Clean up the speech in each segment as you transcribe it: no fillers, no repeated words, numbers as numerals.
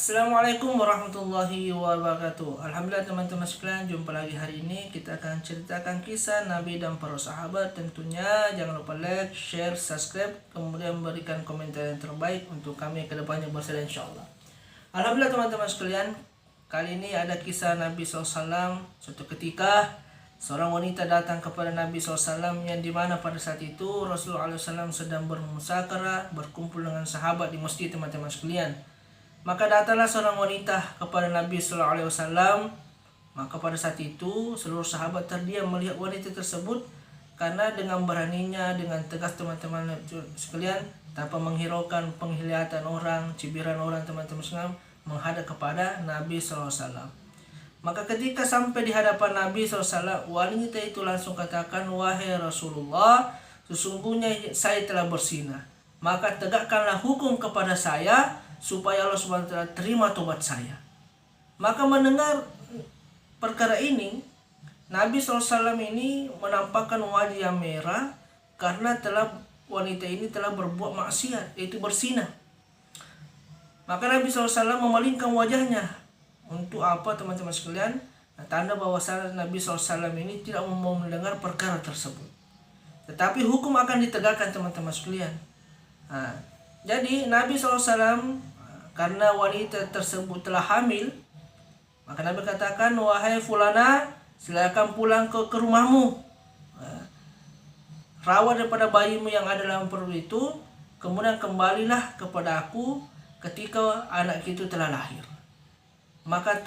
Assalamualaikum warahmatullahi wabarakatuh. Alhamdulillah teman-teman sekalian, jumpa lagi hari ini. Kita akan ceritakan kisah Nabi dan para sahabat. Tentunya jangan lupa like, share, subscribe, kemudian berikan komentar yang terbaik untuk kami ke depannya bersama insyaallah. Alhamdulillah teman-teman sekalian, kali ini ada kisah Nabi SAW. Suatu ketika seorang wanita datang kepada Nabi SAW, yang dimana pada saat itu Rasulullah SAW sedang bermusakarah, berkumpul dengan sahabat di masjid teman-teman sekalian. Maka datanglah seorang wanita kepada Nabi Sallallahu Alaihi Wasallam. Maka pada saat itu seluruh sahabat terdiam melihat wanita tersebut, karena dengan beraninya, dengan tegas teman-teman sekalian, tanpa menghiraukan penglihatan orang, cibiran orang teman-teman sekalian, menghadap kepada Nabi Sallallahu Alaihi Wasallam. Maka ketika sampai di hadapan Nabi SAW, wanita itu langsung katakan, "Wahai Rasulullah, sesungguhnya saya telah berzinah. Maka tegakkanlah hukum kepada saya, supaya Allah SWT terima tobat saya." Maka mendengar perkara ini, Nabi SAW ini menampakkan wajah yang merah, karena wanita ini telah berbuat maksiat, yaitu berzinah. Maka Nabi SAW memalingkan wajahnya. Untuk apa teman-teman sekalian? Tanda bahwa Nabi SAW ini tidak mau mendengar perkara tersebut. Tetapi hukum akan ditegakkan teman-teman sekalian. Jadi Nabi SAW, karena wanita tersebut telah hamil, maka Nabi katakan, "Wahai fulana, silakan pulang ke rumahmu. Rawat daripada bayimu yang ada dalam perut itu, kemudian kembalilah kepada aku ketika anak itu telah lahir." Maka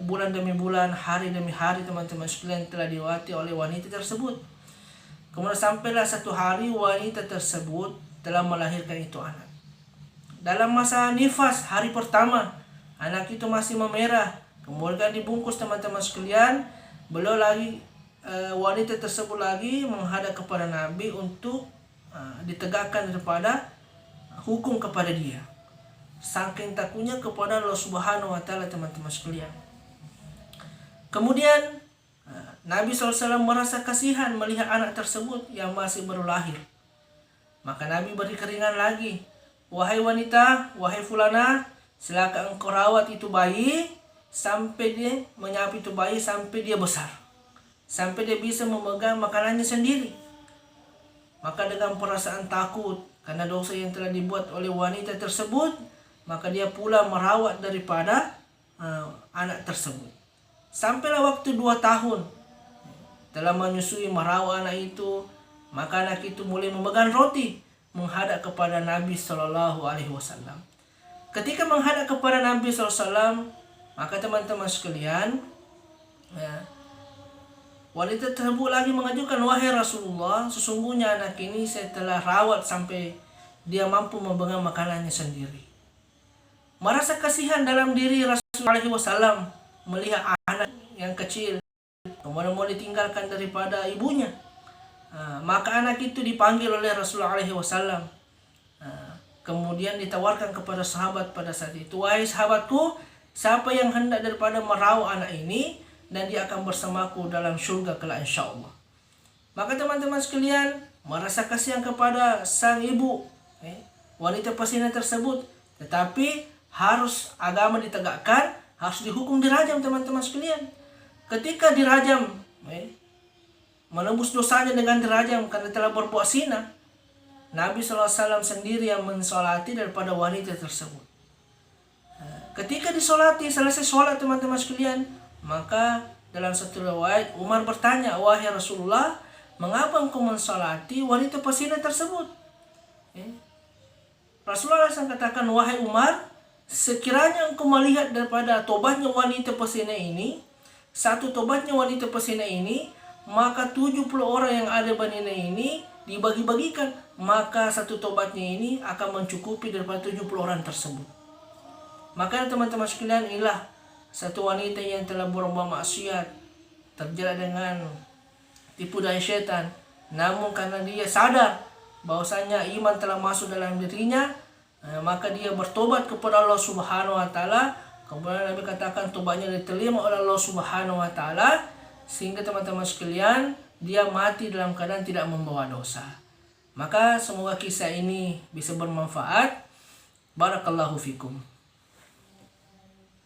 bulan demi bulan, hari demi hari teman-teman sekalian telah dilewati oleh wanita tersebut. Kemudian sampailah satu hari wanita tersebut telah melahirkan itu anak. Dalam masa nifas hari pertama, anak itu masih memerah, kemudian dibungkus teman-teman sekalian. Wanita tersebut lagi menghadap kepada Nabi untuk ditegakkan daripada hukum kepada dia. Saking takutnya kepada Allah Subhanahu wa Ta'ala teman-teman sekalian. Kemudian Nabi SAW merasa kasihan melihat anak tersebut yang masih baru lahir. Maka Nabi beri keringan lagi. "Wahai wanita, wahai fulana, silakan engkau rawat itu bayi sampai dia menyapu itu bayi sampai dia besar, sampai dia bisa memegang makanannya sendiri." Maka dengan perasaan takut karena dosa yang telah dibuat oleh wanita tersebut, maka dia pula merawat daripada anak tersebut. Sampailah waktu 2 tahun telah menyusui, merawat anak itu. Maka anak itu mulai memegang roti, menghadap kepada Nabi Sallallahu Alaihi Wasallam. Ketika menghadap kepada Nabi SAW, maka teman-teman sekalian, wanita tersebut lagi mengajukan, "Wahai Rasulullah, sesungguhnya anak ini saya telah rawat sampai dia mampu memegang makanannya sendiri." Merasa kasihan dalam diri Rasulullah SAW melihat anak yang kecil kemudian mau ditinggalkan daripada ibunya. Maka anak itu dipanggil oleh Rasulullah SAW. Kemudian ditawarkan kepada sahabat pada saat itu, "Wahai sahabatku, siapa yang hendak daripada merawat anak ini, dan dia akan bersamaku dalam surga kelak insyaallah." Maka teman-teman sekalian merasa kasihan kepada sang ibu, wanita pesina tersebut. Tetapi harus agama ditegakkan, harus dihukum dirajam teman-teman sekalian. Ketika dirajam, menembus dosanya dengan dirajam karena telah berbuat zina, Nabi SAW sendiri yang mensolati daripada wanita tersebut. Ketika disolati, selesai sholat teman-teman sekalian, maka dalam satu riwayat Umar bertanya, "Wahai Rasulullah, mengapa engkau mensolati wanita pesina tersebut?" Rasulullah SAW katakan, "Wahai Umar, sekiranya engkau melihat daripada tobatnya wanita pesina ini, satu tobatnya wanita pesina ini, maka 70 orang yang ada banina ini dibagi-bagikan, maka satu tobatnya ini akan mencukupi daripada 70 orang tersebut." Maka teman-teman sekalian, inilah satu wanita yang telah berbuat maksiat, terjerat dengan tipu daya setan. Namun karena dia sadar bahwasanya iman telah masuk dalam dirinya, maka dia bertobat kepada Allah Subhanahu wa Ta'ala. Kemudian Nabi katakan tobatnya diterima oleh Allah Subhanahu wa Ta'ala, sehingga teman-teman sekalian dia mati dalam keadaan tidak membawa dosa. Maka semoga kisah ini bisa bermanfaat. Barakallahu fikum.